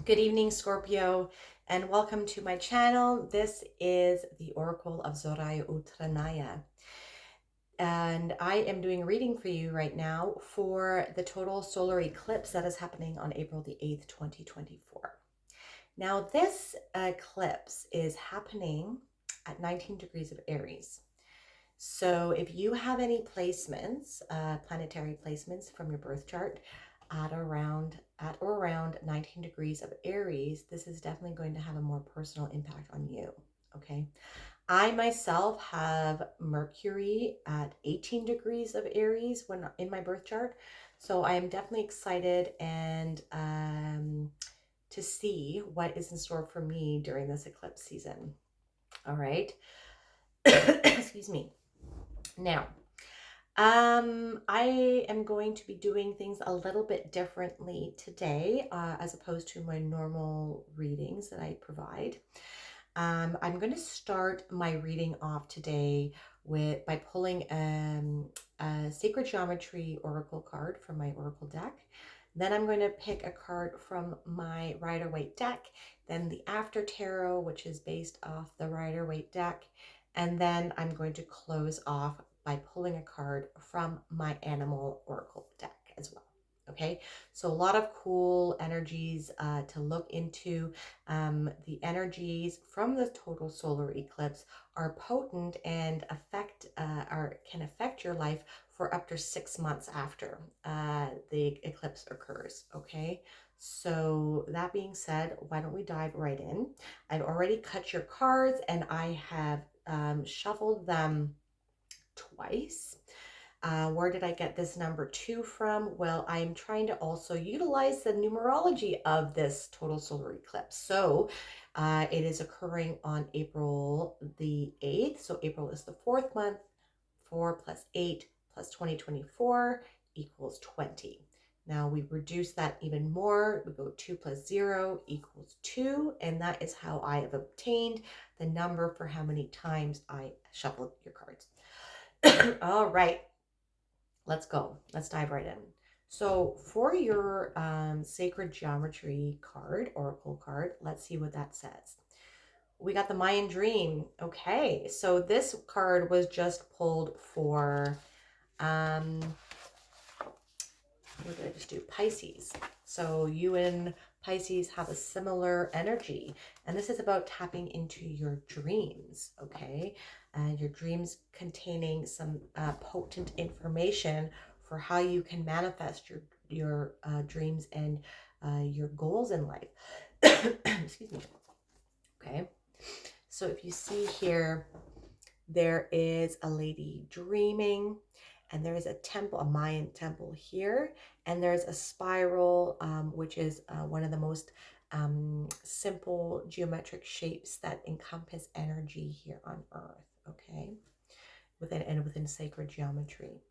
Good evening, Scorpio, and welcome to my channel. This is the Oracle of Zoraya Utranaya, and I am doing a reading for you right now for the total solar eclipse that is happening on April the 8th, 2024. Now, this eclipse is happening at 19 degrees of Aries. So if you have any placements, planetary placements from your birth chart at or around 19 degrees of Aries, this is definitely going to have a more personal impact on you. Okay. I myself have Mercury at 18 degrees of Aries when in my birth chart. So I am definitely excited and to see what is in store for me during this eclipse season. All right. Excuse me. Now, I am going to be doing things a little bit differently today, as opposed to my normal readings that I provide. I'm going to start my reading off today by pulling a Sacred Geometry Oracle card from my Oracle deck. Then I'm going to pick a card from my Rider-Waite deck, then the After Tarot, which is based off the Rider-Waite deck, and then I'm going to close off by pulling a card from my Animal Oracle deck as well. Okay, so a lot of cool energies to look into. The energies from the total solar eclipse are potent and can affect your life for up to 6 months after the eclipse occurs. Okay, so that being said, why don't we dive right in? I've already cut your cards and I have shuffled them twice. Where did I get this number 2 from? Well, I'm trying to also utilize the numerology of this total solar eclipse. So it is occurring on April the 8th. So April is the 4th month. 4 plus 8 plus 2024 equals 20. Now we reduce that even more. We go 2 plus 0 equals 2. And that is how I have obtained the number for how many times I shuffled your cards. All right. Let's go. Let's dive right in. So for your Sacred Geometry card, Oracle card, let's see what that says. We got the Mayan Dream. Okay, so this card was just pulled for, what did I just do? Pisces. So you and Pisces have a similar energy. And this is about tapping into your dreams, okay? And your dreams containing some potent information for how you can manifest your dreams and your goals in life. Excuse me. Okay. So if you see here, there is a lady dreaming, and there is a temple, a Mayan temple here, and there's a spiral, which is one of the most simple geometric shapes that encompass energy here on Earth. Okay, within sacred geometry.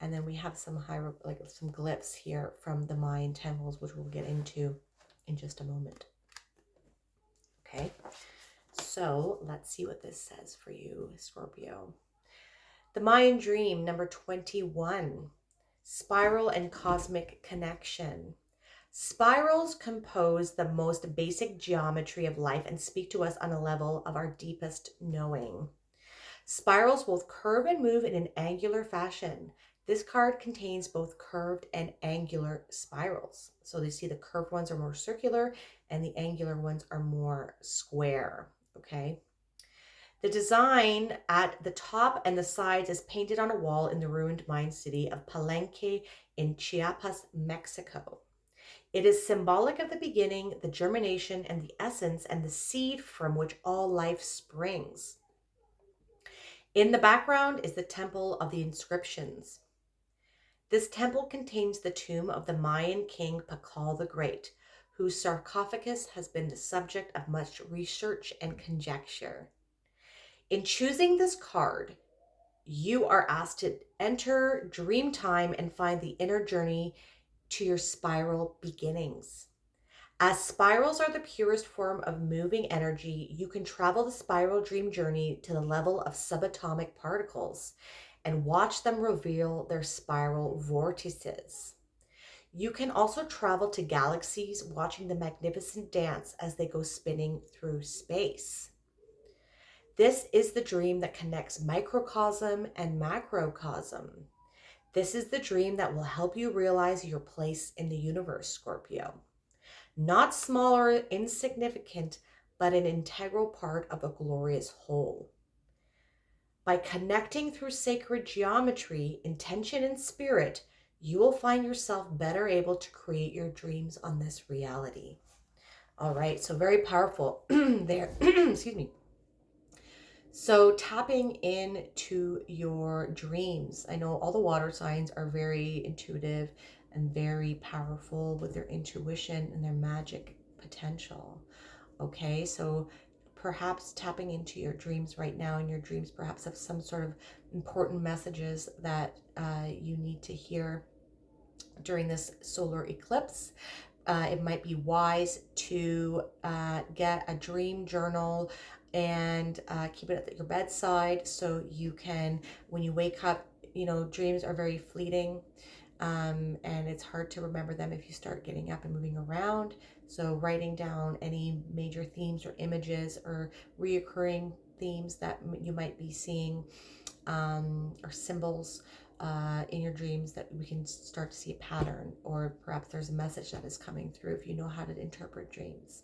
And then we have some some glyphs here from the Mayan temples, which we'll get into in just a moment. Okay. So let's see what this says for you, Scorpio. The Mayan Dream, number 21, Spiral and Cosmic Connection. Spirals compose the most basic geometry of life and speak to us on a level of our deepest knowing. Spirals both curve and move in an angular fashion. This card contains both curved and angular spirals. So you see the curved ones are more circular and the angular ones are more square. Okay. The design at the top and the sides is painted on a wall in the ruined Mayan city of Palenque in Chiapas, Mexico. It is symbolic of the beginning, the germination, and the essence, and the seed from which all life springs. In the background is the Temple of the Inscriptions. This temple contains the tomb of the Mayan king Pakal the Great, whose sarcophagus has been the subject of much research and conjecture. In choosing this card, you are asked to enter dream time and find the inner journey to your spiral beginnings. As spirals are the purest form of moving energy, you can travel the spiral dream journey to the level of subatomic particles and watch them reveal their spiral vortices. You can also travel to galaxies, watching the magnificent dance as they go spinning through space. This is the dream that connects microcosm and macrocosm. This is the dream that will help you realize your place in the universe, Scorpio. Not small or insignificant, but an integral part of a glorious whole. By connecting through sacred geometry, intention, and spirit, you will find yourself better able to create your dreams on this reality. All right, so very powerful there. Excuse me. So tapping into your dreams. I know all the water signs are very intuitive and very powerful with their intuition and their magic potential. Okay, so perhaps tapping into your dreams right now, and your dreams perhaps have some sort of important messages that you need to hear during this solar eclipse. It might be wise to get a dream journal and keep it at your bedside so you can, when you wake up, you know, dreams are very fleeting. And it's hard to remember them if you start getting up and moving around. So writing down any major themes or images or reoccurring themes that you might be seeing, or symbols in your dreams, that we can start to see a pattern, or perhaps there's a message that is coming through if you know how to interpret dreams.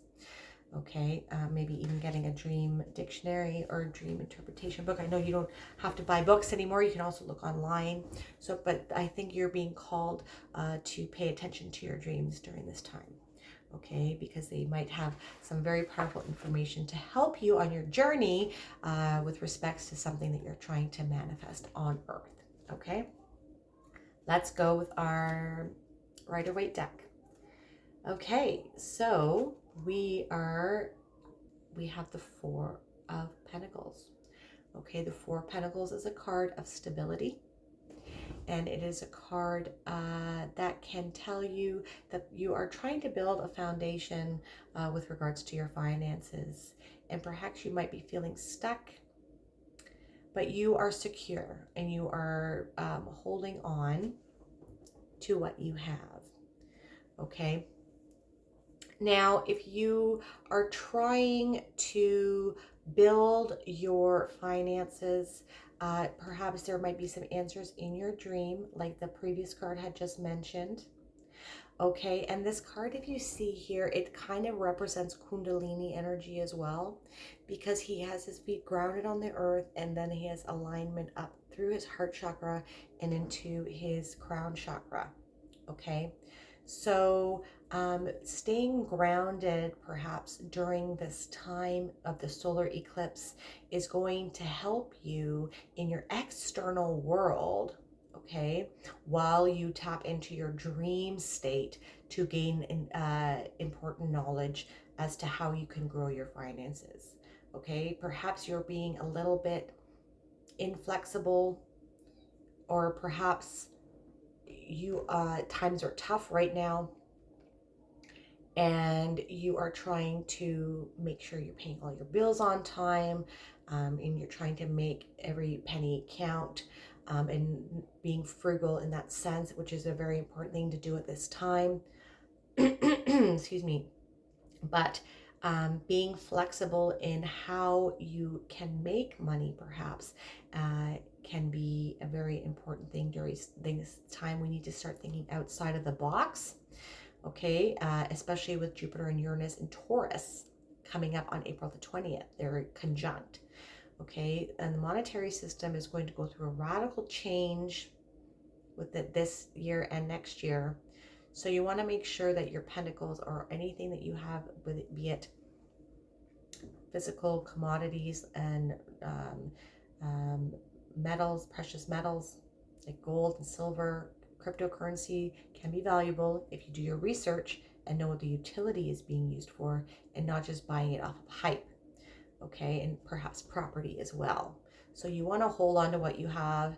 Okay, maybe even getting a dream dictionary or a dream interpretation book. I know you don't have to buy books anymore. You can also look online. So, but I think you're being called to pay attention to your dreams during this time. Okay, because they might have some very powerful information to help you on your journey with respects to something that you're trying to manifest on Earth. Okay, let's go with our Rider-Waite deck. Okay, so we have the Four of Pentacles. Okay, the Four of Pentacles is a card of stability, and it is a card that can tell you that you are trying to build a foundation with regards to your finances, and perhaps you might be feeling stuck, but you are secure and you are holding on to what you have. Okay. Now, if you are trying to build your finances, perhaps there might be some answers in your dream, like the previous card had just mentioned. Okay, and this card, if you see here, it kind of represents Kundalini energy as well, because he has his feet grounded on the earth, and then he has alignment up through his heart chakra and into his crown chakra. Okay, so staying grounded perhaps during this time of the solar eclipse is going to help you in your external world, okay, while you tap into your dream state to gain important knowledge as to how you can grow your finances. Okay, perhaps you're being a little bit inflexible, or perhaps you times are tough right now, and you are trying to make sure you're paying all your bills on time, and you're trying to make every penny count, and being frugal in that sense, which is a very important thing to do at this time. Excuse me. But being flexible in how you can make money, perhaps, can be a very important thing during this time. We need to start thinking outside of the box. Okay, especially with Jupiter and Uranus and Taurus coming up on April the 20th. They're conjunct. Okay, and the monetary system is going to go through a radical change with it this year and next year. So you want to make sure that your pentacles, or anything that you have, be it physical commodities and metals, precious metals like gold and silver, cryptocurrency, can be valuable if you do your research and know what the utility is being used for, and not just buying it off of hype. Okay, and perhaps property as well. So you want to hold on to what you have,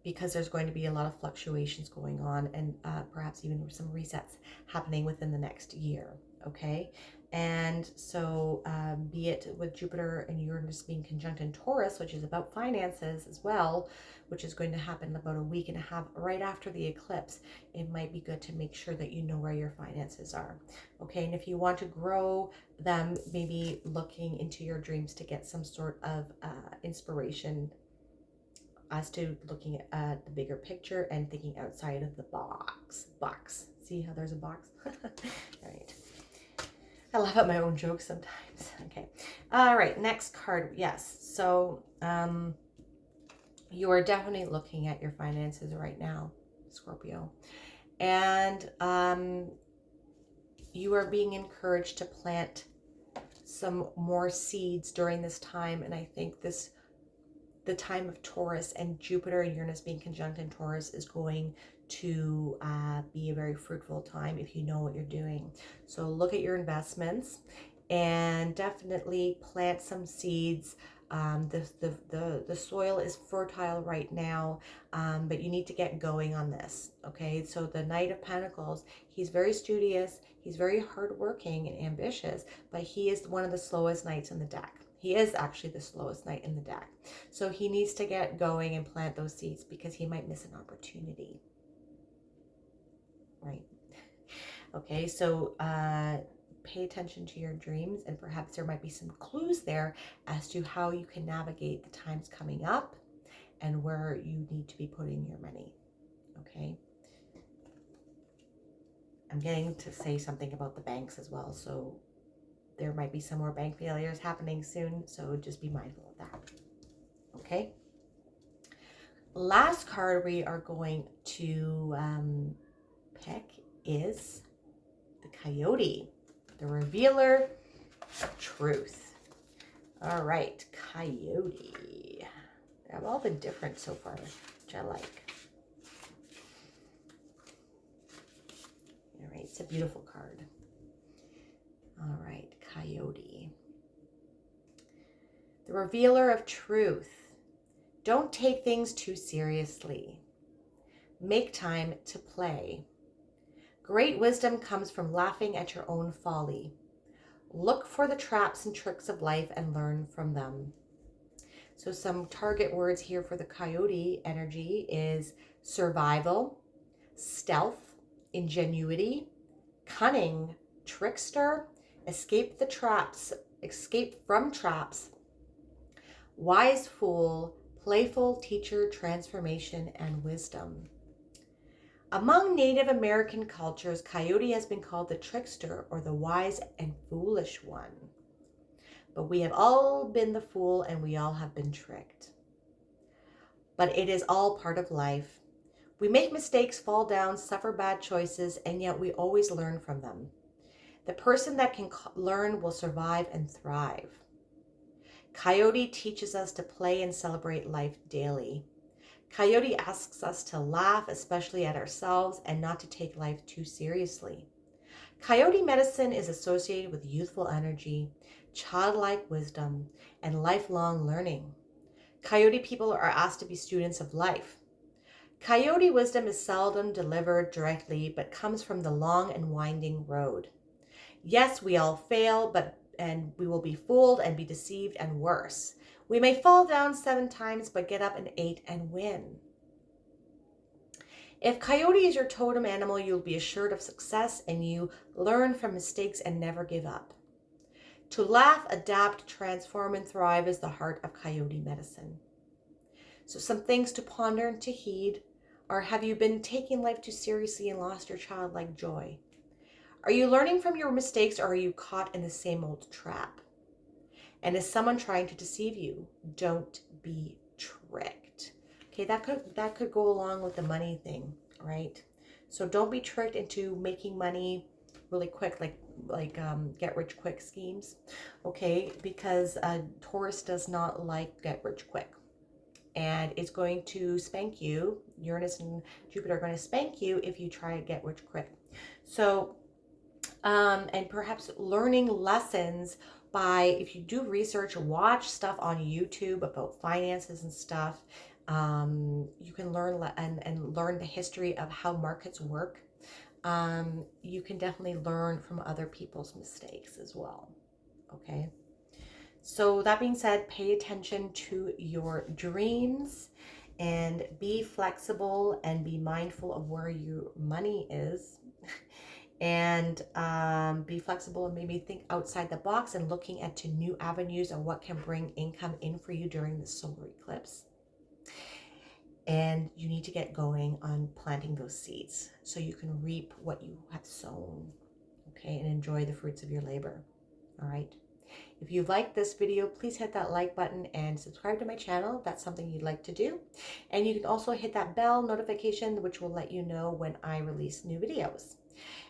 because there's going to be a lot of fluctuations going on, and perhaps even some resets happening within the next year. Okay. And so be it with Jupiter and Uranus being conjunct in Taurus, which is about finances as well, which is going to happen about a week and a half right after the eclipse, it might be good to make sure that you know where your finances are. Okay. And if you want to grow them, maybe looking into your dreams to get some sort of inspiration as to looking at the bigger picture and thinking outside of the box. See how there's a box? All right. I laugh at my own jokes sometimes. Okay. All right. Next card. Yes. So you are definitely looking at your finances right now, Scorpio. And you are being encouraged to plant some more seeds during this time. And I think the time of Taurus and Jupiter and Uranus being conjunct in Taurus is going to be a very fruitful time if you know what you're doing. So look at your investments and definitely plant some seeds. The soil is fertile right now, but you need to get going on this. Okay, so the Knight of Pentacles, he's very studious, he's very hardworking and ambitious, but he is one of the slowest knights in the deck. He is actually the slowest knight in the deck. So he needs to get going and plant those seeds because he might miss an opportunity. Right. Okay, so pay attention to your dreams, and perhaps there might be some clues there as to how you can navigate the times coming up and where you need to be putting your money. Okay. I'm getting to say something about the banks as well, so there might be some more bank failures happening soon, so just be mindful of that. Okay. Last card we are going to pick is the Coyote, the revealer of truth. All right, Coyote. They've all been different so far, which I like. All right, it's a beautiful card. All right, Coyote. The revealer of truth. Don't take things too seriously. Make time to play. Great wisdom comes from laughing at your own folly. Look for the traps and tricks of life and learn from them. So some target words here for the Coyote energy is survival, stealth, ingenuity, cunning, trickster, escape from traps, wise fool, playful teacher, transformation, and wisdom. Among Native American cultures, Coyote has been called the trickster or the wise and foolish one. But we have all been the fool and we all have been tricked. But it is all part of life. We make mistakes, fall down, suffer bad choices, and yet we always learn from them. The person that can learn will survive and thrive. Coyote teaches us to play and celebrate life daily. Coyote asks us to laugh, especially at ourselves, and not to take life too seriously. Coyote medicine is associated with youthful energy, childlike wisdom, and lifelong learning. Coyote people are asked to be students of life. Coyote wisdom is seldom delivered directly, but comes from the long and winding road. Yes, we all fail, and we will be fooled and be deceived and worse. We may fall down 7 times, but get up an 8 and win. If Coyote is your totem animal, you'll be assured of success and you learn from mistakes and never give up. To laugh, adapt, transform, and thrive is the heart of Coyote medicine. So some things to ponder and to heed are, have you been taking life too seriously and lost your childlike joy? Are you learning from your mistakes, or are you caught in the same old trap? And is someone trying to deceive you? Don't be tricked. Okay, that could go along with the money thing, right? So don't be tricked into making money really quick, like get rich quick schemes, okay? Because Taurus does not like get rich quick, and it's going to spank you. Uranus and Jupiter are going to spank you if you try to get rich quick. So, and perhaps learning lessons by, if you do research, watch stuff on YouTube about finances and stuff. You can learn and learn the history of how markets work. You can definitely learn from other people's mistakes as well. Okay. So that being said, pay attention to your dreams and be flexible and be mindful of where your money is. And be flexible and maybe think outside the box and looking at to new avenues of what can bring income in for you during the solar eclipse. And you need to get going on planting those seeds so you can reap what you have sown, okay, and enjoy the fruits of your labor. All right. If you liked this video, please hit that like button and subscribe to my channel if that's something you'd like to do. And you can also hit that bell notification, which will let you know when I release new videos.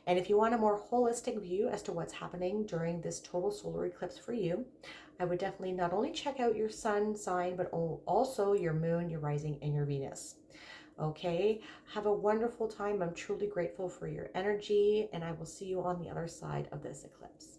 And if you want a more holistic view as to what's happening during this total solar eclipse for you, I would definitely not only check out your sun sign, but also your moon, your rising, and your Venus. Okay, have a wonderful time. I'm truly grateful for your energy, and I will see you on the other side of this eclipse.